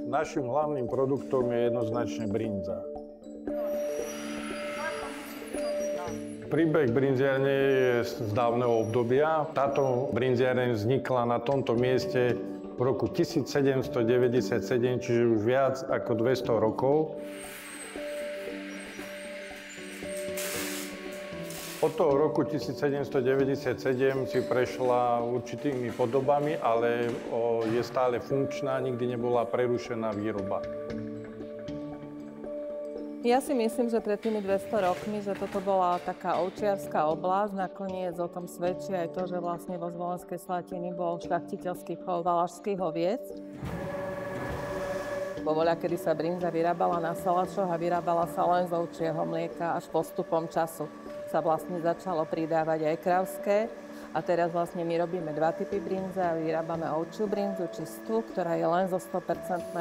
Našim hlavným produktom je jednoznačne brinza. Príbeh brinziarne je z dávneho obdobia. Táto brinziareň vznikla na tomto mieste v roku 1797, čiže už viac ako 200 rokov. Od toho roku 1797 si prešla určitými podobami, ale je stále funkčná, nikdy nebola prerušená výroba. Ja si myslím, že pred tými 200 rokmi, že toto bola taká ovčiarská oblasť. Nakoniec o tom svedčí aj to, že vlastne vo Zvolenskej Slatiny bol šľachtiteľský chov valašských oviec. Vo voľakedy sa brinza vyrábala na salačoch a vyrábala sa len z ovčieho mlieka, až postupom času sa vlastne začalo pridávať aj kravské. A teraz vlastne my robíme dva typy brinze a vyrábame ovčiu brinzu čistú, ktorá je len zo 100%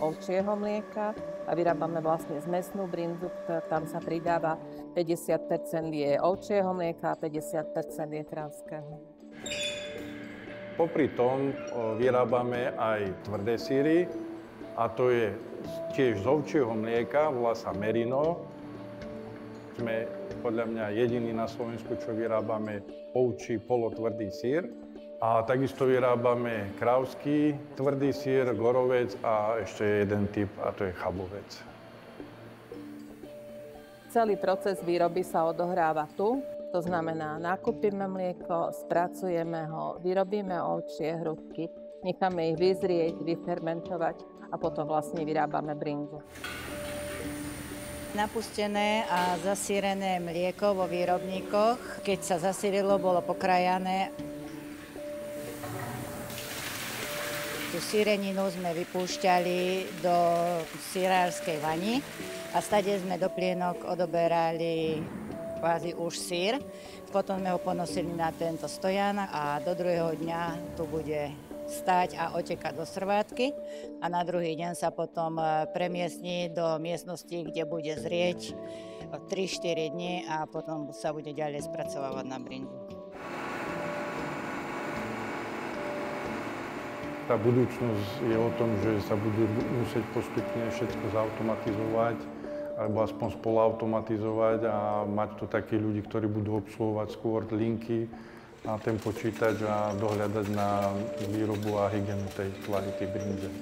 ovčieho mlieka a vyrábame vlastne zmesnú brinzu, tam sa pridáva 50% je ovčieho mlieka a 50% je kravského. Popri tom vyrábame aj tvrdé syry a to je tiež z ovčieho mlieka, volá sa merino. Sme podľa mňa jediní na Slovensku, čo vyrábame ovčí polotvrdý syr. A takisto vyrábame kravský tvrdý syr, gorovec a ešte jeden typ, a to je chabovec. Celý proces výroby sa odohráva tu. To znamená, nakúpime mlieko, spracujeme ho, vyrobíme ovčie hrudky, necháme ich vyzrieť, vyfermentovať a potom vlastne vyrábame brinzu. Napustené a zasírené mlieko vo výrobníkoch. Keď sa zasírilo, bolo pokrajané. Tú síreninu sme vypúšťali do sírárskej vani a stade sme do plienok odoberali kvázi už sír. Potom sme ho ponosili na tento stojan a do druhého dňa tu bude stať a otekať do srvátky a na druhý deň sa potom premiestní do miestnosti, kde bude zrieť 3-4 dní a potom sa bude ďalej spracovávať na brinzu. Tá budúcnosť je o tom, že sa budú musieť postupne všetko zautomatizovať alebo aspoň spoluautomatizovať a mať tu takých ľudí, ktorí budú obsluhovať skôr linky na ten počítač a dohľadať na výrobu a hygienu tej kvality brinze.